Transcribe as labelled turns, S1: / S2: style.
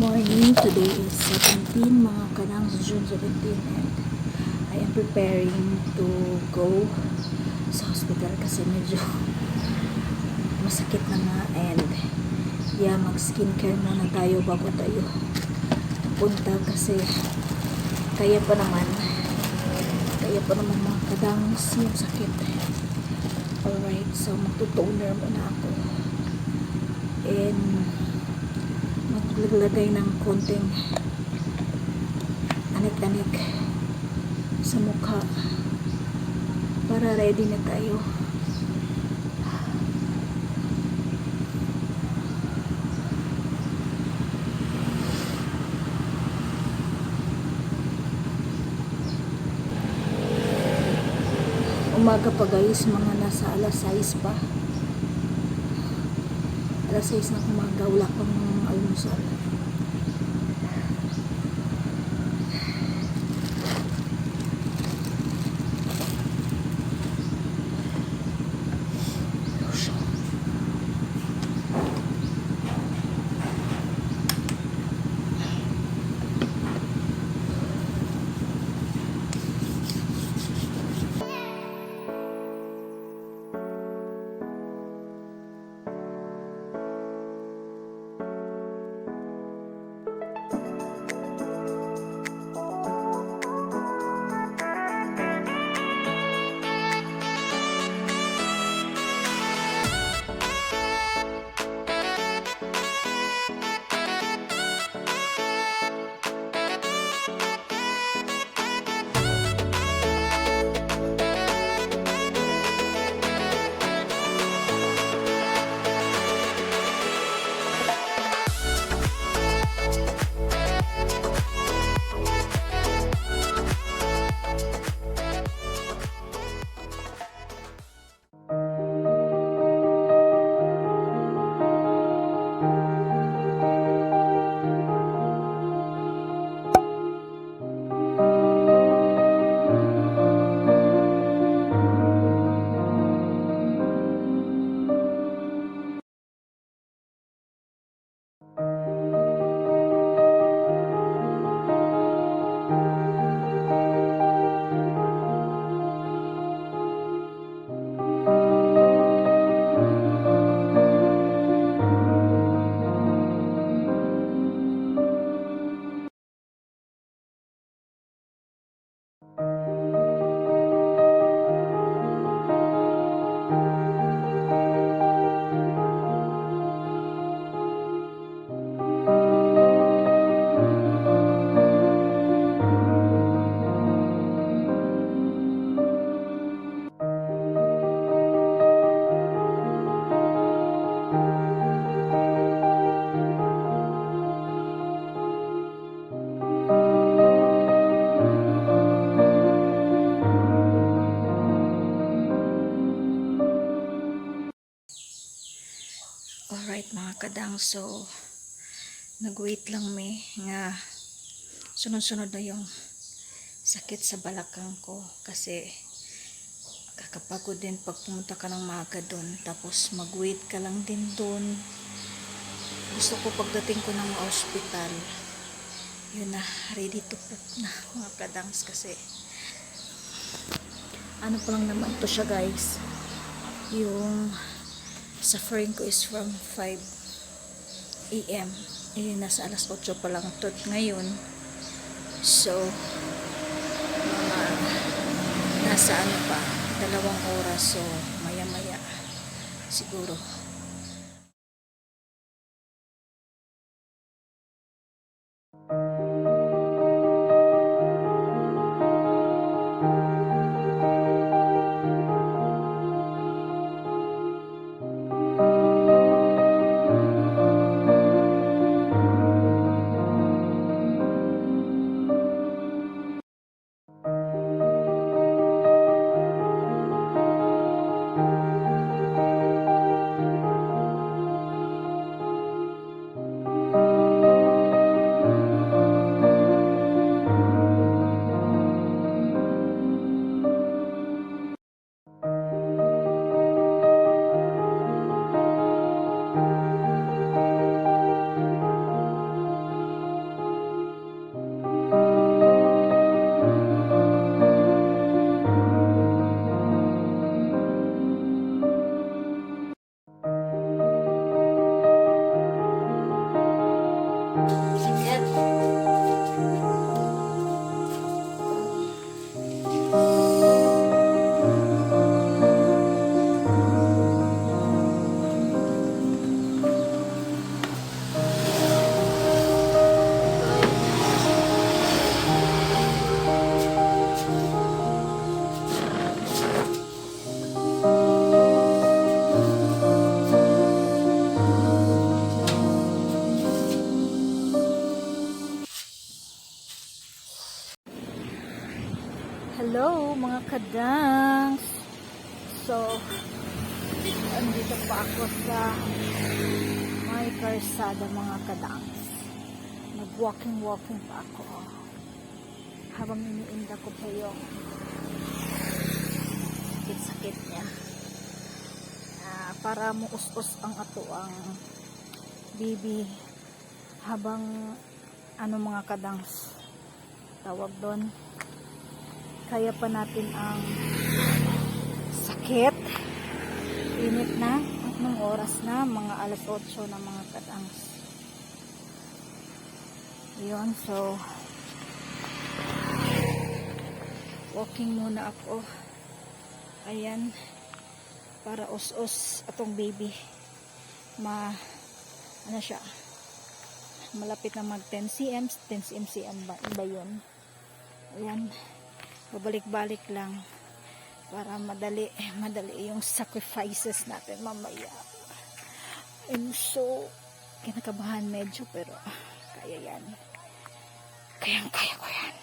S1: morning. Today is 17, mga kanang June 17, and I am preparing to go sa hospital kasi medyo masakit na nga, and mag skincare muna tayo bago tayo punta kasi kaya pa naman mga kadangs yung sakit. Alright, so magtutoner muna ako and maglagay ng konting anik-anik sa mukha para ready na tayo. Umaga pa guys, mga nasa alas 6 pa. Alas 6 na umaga, wala pang almusal. Alright mga kadang, so nag-wait lang may nga sunod-sunod na yung sakit sa balakang ko kasi kakapagod din pag pumunta ka ng maaga doon, tapos mag-wait ka lang din doon. Gusto ko pagdating ko ng hospital, yun na, ready to poop na mga kadangs, kasi ano pa lang naman to siya guys, yung suffering ko is from 5 AM. Nasa alas 8 pa lang tot ngayon. So, mga nasa pa, 2 oras. So, maya-maya siguro. Hello mga kadangs. So, andito pa ako sa may karsada mga kadangs. Nag-walking pa ako. Habang iniinda ko pa yung sakit-sakit niya. Para muus-us ang ato ang bibi habang mga kadangs tawag doon. Kaya pa natin ang sakit. Init na. Anong oras na? Mga alas 8 na mga kadangs. Yun, so walking muna ako. Ayan. Para us-us atong baby. Ano siya? Malapit na mag 10 cm. 10 cm ba yun? Ayan. Babalik-balik lang para madali yung sacrifices natin mamaya. And so kinakabahan medyo pero kaya yan. Kaya ko yan.